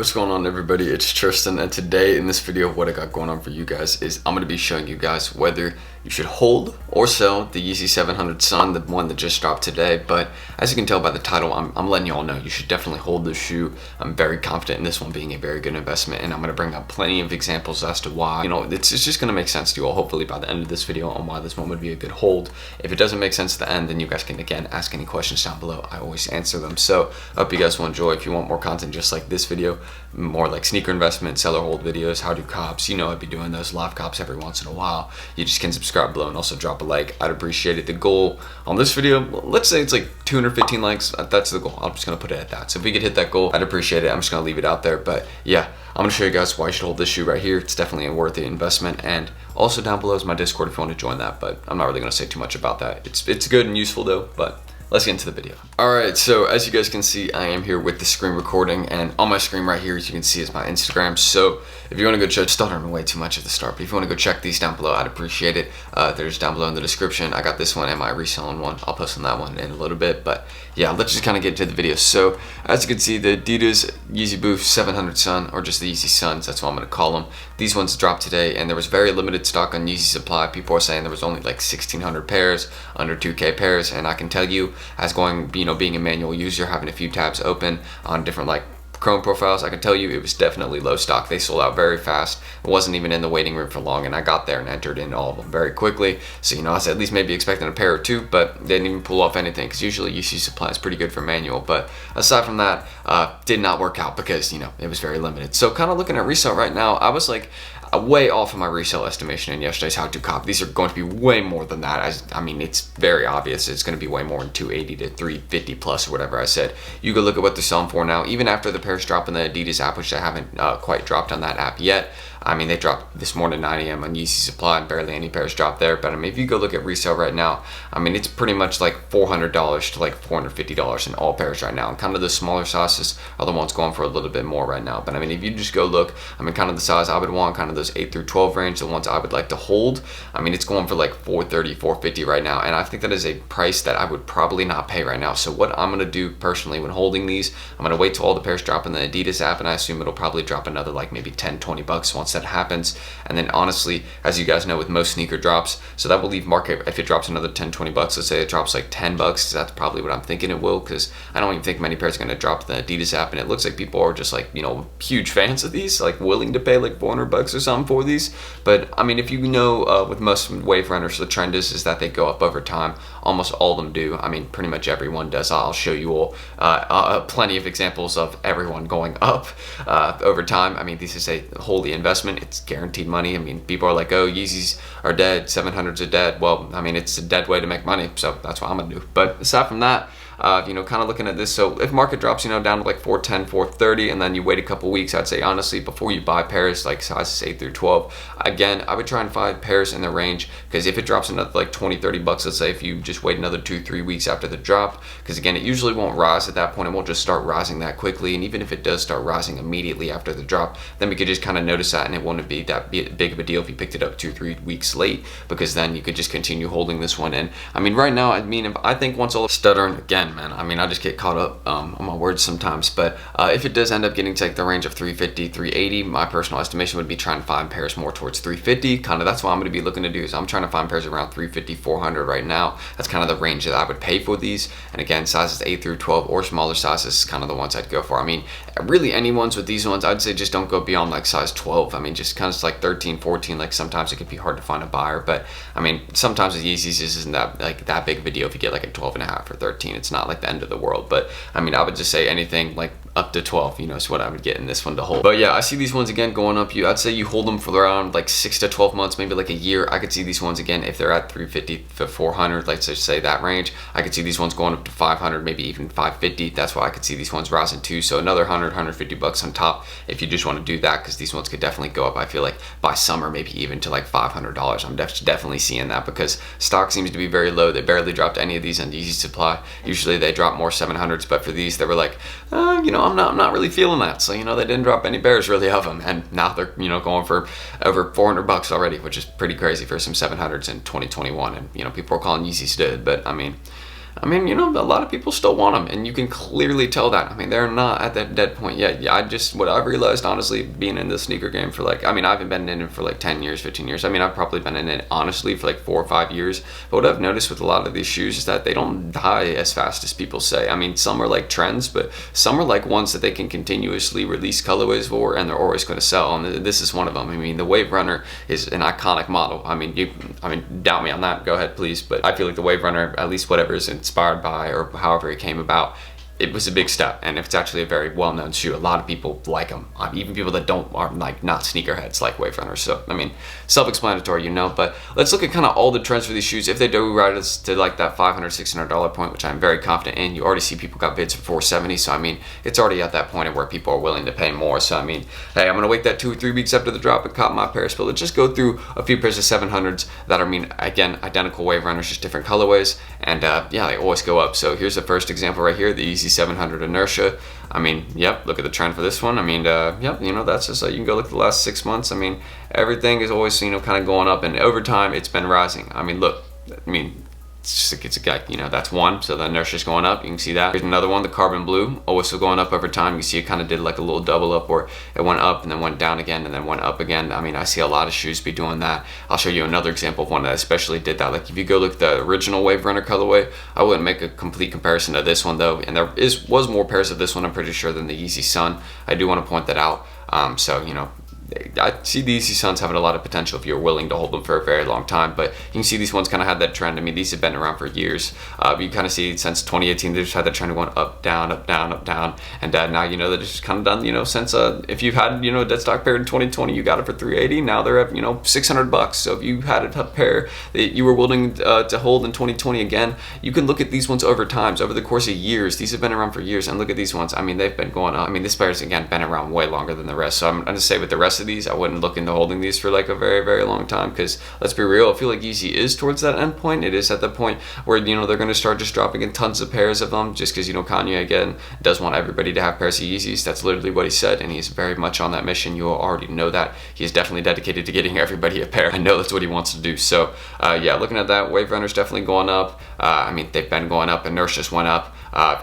what's going on everybody? It's Tristan, and today in this video what I got going on for you guys is I'm going to be showing you guys whether you should hold or sell the Yeezy 700 Sun, the one that just dropped today. But as you can tell by the title, I'm letting you all know you should definitely hold this shoe. I'm very confident in this one being a very good investment, and I'm going to bring up plenty of examples as to why. It's just going to make sense to you all hopefully by the end of this video on why this one would be a good hold. If it doesn't make sense at the end, then you guys can again ask any questions down below. I always answer them. So I hope you guys will enjoy. If you want more content just like this video, more like sneaker investment, seller hold videos, how to cops, I'd be doing those live cops every once in a while. You just can subscribe below and also drop a like. I'd appreciate it. The goal on this video, let's say it's like 215 likes. That's the goal. I'm just gonna put it at that. So if we could hit that goal, I'd appreciate it. I'm just gonna leave it out there. But yeah, I'm gonna show you guys why you should hold this shoe right here. It's definitely a worthy investment. And also down below is my Discord if you want to join that. But I'm not really gonna say too much about that. It's good and useful though. But let's get into the video. Alright, so as you guys can see, I am here with the screen recording, and on my screen right here, as you can see, is my Instagram. So if you want to go check, stuttering way too much at the start, but if you want to go check these down below, I'd appreciate it. There's down below in the description. I got this one and my reselling one. I'll post on that one in a little bit, but yeah, let's just kind of get into the video. So as you can see, the Adidas Yeezy Boost 700 Sun, or just the Yeezy Suns, that's what I'm going to call them. These ones dropped today, and there was very limited stock on Yeezy Supply. People are saying there was only like 1,600 pairs, under 2K pairs, and I can tell you, as going, being a manual user, having a few tabs open on different like Chrome profiles, I can tell you it was definitely low stock. They sold out very fast. It wasn't even in the waiting room for long, and I got there and entered in all of them very quickly. So I was at least maybe expecting a pair or two, but they didn't even pull off anything, because usually Yeezy Supply is pretty good for manual. But aside from that, did not work out because it was very limited. So kind of looking at resale right now, I was like way off of my resale estimation in yesterday's how to cop. These are going to be way more than that. It's very obvious it's going to be way more than 280 to 350 plus or whatever I said. You go look at what they're selling for now, even after the pairs drop in the Adidas app, which I haven't quite dropped on that app yet. They dropped this morning 9 a.m. on Yeezy Supply, and barely any pairs dropped there. But if you go look at resale right now, it's pretty much like $400 to like $450 in all pairs right now. And kind of the smaller sizes are the ones going for a little bit more right now. But if you just go look, kind of the size I would want, kind of those 8 through 12 range, the ones I would like to hold, it's going for like $430, $450 right now. And I think that is a price that I would probably not pay right now. So what I'm going to do personally when holding these, I'm going to wait till all the pairs drop in the Adidas app, and I assume it'll probably drop another like maybe 10, 20 bucks once that happens. And then honestly, as you guys know, with most sneaker drops, so that will leave market, if it drops another 10, 20 bucks, let's say it drops like 10 bucks, that's probably what I'm thinking it will, because I don't even think many pairs are going to drop the Adidas app, and it looks like people are just like, huge fans of these, like willing to pay like 400 bucks or something for these. But if you know, with most wave runners, the trend is that they go up over time. Almost all of them do. Pretty much everyone does. I'll show you all plenty of examples of everyone going up over time. This is a holy investment. It's guaranteed money. People are like, oh, Yeezys are dead, 700s are dead. Well, it's a dead way to make money, so that's what I'm gonna do. But aside from that, kind of looking at this, so if market drops, down to like 410, 430, and then you wait a couple weeks, I'd say honestly, before you buy pairs like sizes 8 through 12, again, I would try and find pairs in the range, because if it drops another like 20, 30 bucks, let's say if you just wait another 2-3 weeks after the drop, because again, it usually won't rise at that point. It won't just start rising that quickly, and even if it does start rising immediately after the drop, then we could just kind of notice that, and it wouldn't be that big of a deal if you picked it up 2-3 weeks late, because then you could just continue holding this one in. Right now, if I think once all stuttering again, man, I just get caught up on my words sometimes, but if it does end up getting to like the range of 350, 380, my personal estimation would be trying to find pairs more towards 350. Kind of that's what I'm going to be looking to do, is I'm trying to find pairs around 350, 400 right now. That's kind of the range that I would pay for these. And again, sizes 8 through 12 or smaller sizes is kind of the ones I'd go for. Really any ones with these ones, I'd say just don't go beyond like size 12. Just kind of like 13, 14, like sometimes it could be hard to find a buyer, but sometimes with Yeezys isn't that big of a deal if you get like a 12 and a half or 13. It's not like the end of the world. But I would just say anything like up to 12, is what I would get in this one to hold. But yeah, I see these ones again going up. I'd say you hold them for around like 6 to 12 months, maybe like a year. I could see these ones again if they're at 350 to 400, let's just say that range. I could see these ones going up to 500, maybe even 550. That's why I could see these ones rising too. So another 100, 150 bucks on top if you just want to do that, because these ones could definitely go up. I feel like by summer, maybe even to like $500. I'm definitely seeing that, because stock seems to be very low. They barely dropped any of these on Yeezy Supply. Usually they drop more 700s, but for these, they were like, I'm not really feeling that. So they didn't drop any pairs really of them, and now they're going for over 400 bucks already, which is pretty crazy for some 700s in 2021. And people are calling Yeezys dead, but I mean, you know, a lot of people still want them, and you can clearly tell that. I mean, they're not at that dead point yet. Yeah, what I've realized, honestly, being in the sneaker game for like, I mean, I haven't been in it for like 10 years, 15 years. I mean, I've probably been in it, honestly, for like 4 or 5 years. But what I've noticed with a lot of these shoes is that they don't die as fast as people say. I mean, some are like trends, but some are like ones that they can continuously release colorways for, and they're always going to sell. And this is one of them. I mean, the Wave Runner is an iconic model. I mean, doubt me on that, go ahead, please. But I feel like the Wave Runner, at least whatever is inspired by or however it came about, it was a big step, and it's actually a very well-known shoe. A lot of people like them, even people that are like not sneakerheads like Wave Runners. So I mean, self-explanatory, you know. But let's look at kind of all the trends for these shoes. If they do rise to like that $500-$600 point, which I'm very confident in, you already see people got bids for $470. So I mean, it's already at that point of where people are willing to pay more. So I mean, hey, I'm gonna wait that 2 or 3 weeks after the drop and cop my pairs. But let's just go through a few pairs of 700s that are, I mean, again, identical Wave Runners, just different colorways, and yeah, they always go up. So here's the first example right here, the Yeezy 700 Inertia. I mean, yep, look at the trend for this one. I mean, yep, you know, that's just you can go look at the last 6 months. I mean, everything is always, you know, kind of going up, and over time it's been rising. I mean, look, I mean, it's a guy, you know, that's one, so the inertia's going up. You can see that. Here's another one, the carbon blue, always still going up over time. You can see it kind of did like a little double up, where it went up and then went down again and then went up again. I mean, I see a lot of shoes be doing that. I'll show you another example of one that especially did that. Like if you go look at the original Wave Runner colorway, I wouldn't make a complete comparison to this one though, and there was more pairs of this one, I'm pretty sure, than the Yeezy Sun. I do want to point that out. So, you know, I see the Yeezy Suns having a lot of potential if you're willing to hold them for a very long time, but you can see these ones kind of had that trend. I mean, these have been around for years. You kind of see since 2018, they just had that trend going up, down, up, down, up, down, and now you know that it's just kind of done. You know, since if you've had, you know, a dead stock pair in 2020, you got it for $380. Now they're at, you know, $600. So if you had a pair that you were willing to hold in 2020 again, you can look at these ones over times, over the course of years. These have been around for years, and look at these ones. I mean, they've been going up. I mean, this pair's again been around way longer than the rest. So I'm going to say with the rest of these, I wouldn't look into holding these for like a very, very long time, because let's be real, I feel like Yeezy is towards that end point. It is at the point where, you know, they're going to start just dropping in tons of pairs of them, just because, you know, Kanye again does want everybody to have pairs of Yeezys. That's literally what he said, and he's very much on that mission. You already know that. He's definitely dedicated to getting everybody a pair. I know that's what he wants to do. So yeah, looking at that, Wave Runner's definitely going up. I mean, they've been going up. Inertia's went up.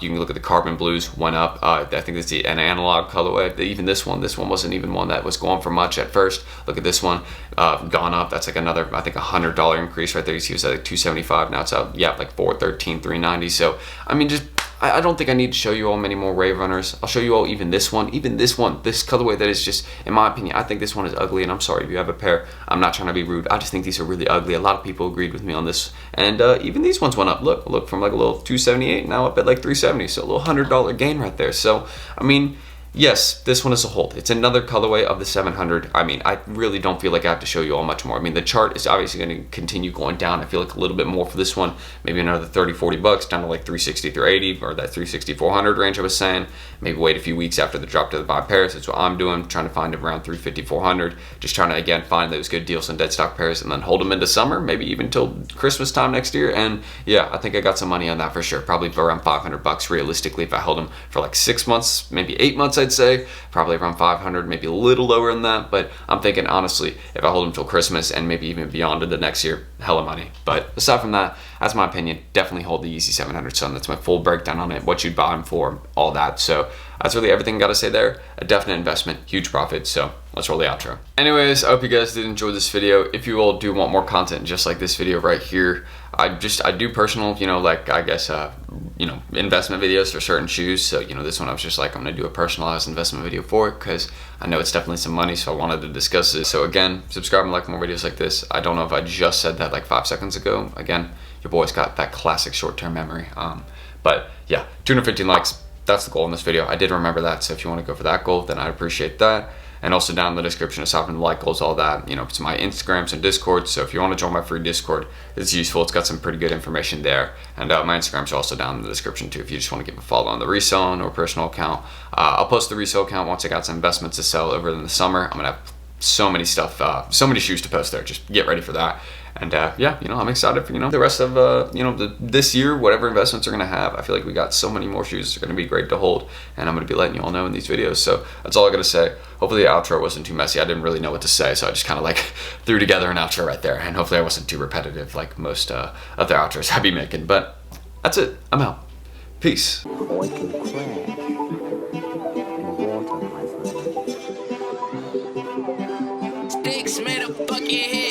You can look at the carbon blues, went up. I think it's an analog colorway. Even this one wasn't even one that was going for much at first. Look at this one, gone up. That's like another, I think, $100 increase right there. You see, it was at like $275. Now it's out, yeah, like $413, $390. So I mean, just I don't think I need to show you all many more Wave Runners. I'll show you all even this one, this colorway that is just, in my opinion, I think this one is ugly, and I'm sorry if you have a pair. I'm not trying to be rude. I just think these are really ugly. A lot of people agreed with me on this, and even these ones went up. Look, from like a little $278 now up at like $370. So a little $100 gain right there. So I mean, yes, this one is a hold. It's another colorway of the 700. I mean, I really don't feel like I have to show you all much more. I mean, the chart is obviously going to continue going down. I feel like a little bit more for this one, maybe another 30, 40 bucks down to like 360, 380, or that 360, 400 range I was saying. Maybe wait a few weeks after the drop to the buy pairs. That's what I'm doing, trying to find around 350, 400. Just trying to, again, find those good deals on dead stock pairs and then hold them into summer, maybe even till Christmas time next year. And yeah, I think I got some money on that for sure. Probably for around 500 bucks realistically if I held them for like 6 months, maybe 8 months, I'd say. Probably around 500, maybe a little lower than that, but I'm thinking honestly, if I hold them till Christmas and maybe even beyond to the next year, hella money. But aside from that, that's my opinion. Definitely hold the Yeezy 700 Sun. That's my full breakdown on it, what you'd buy them for, all that. So that's really everything I got to say there. A definite investment, huge profit. So let's roll the outro. Anyways, I hope you guys did enjoy this video. If you all do want more content just like this video right here, I do personal, you know, like I guess you know, investment videos for certain shoes. So, you know, this one I was just like, I'm gonna do a personalized investment video for it because I know it's definitely some money, so I wanted to discuss it. So again, subscribe and like more videos like this. I don't know if I just said that like 5 seconds ago. Again, your boy's got that classic short-term memory. But yeah, 215 likes, that's the goal in this video. I did remember that, so if you want to go for that goal, then I'd appreciate that. And also down in the description, aside from the like goals, all that, you know, it's my Instagrams and Discord. So if you want to join my free Discord, it's useful. It's got some pretty good information there. And my Instagrams are also down in the description too, if you just want to give a follow on the Resale or personal account. I'll post the Resale account once I got some investments to sell over in the summer. I'm gonna have so many so many shoes to post there. Just get ready for that. And yeah, you know, I'm excited for, you know, the rest of, you know, this year, whatever investments are going to have. I feel like we got so many more shoes that are going to be great to hold. And I'm going to be letting you all know in these videos. So that's all I got to say. Hopefully the outro wasn't too messy. I didn't really know what to say. So I just kind of like threw together an outro right there. And hopefully I wasn't too repetitive like most other outros I'd be making. But That's it. I'm out. Peace. Or it can crash in water, my friend. Sticks made a fucking head.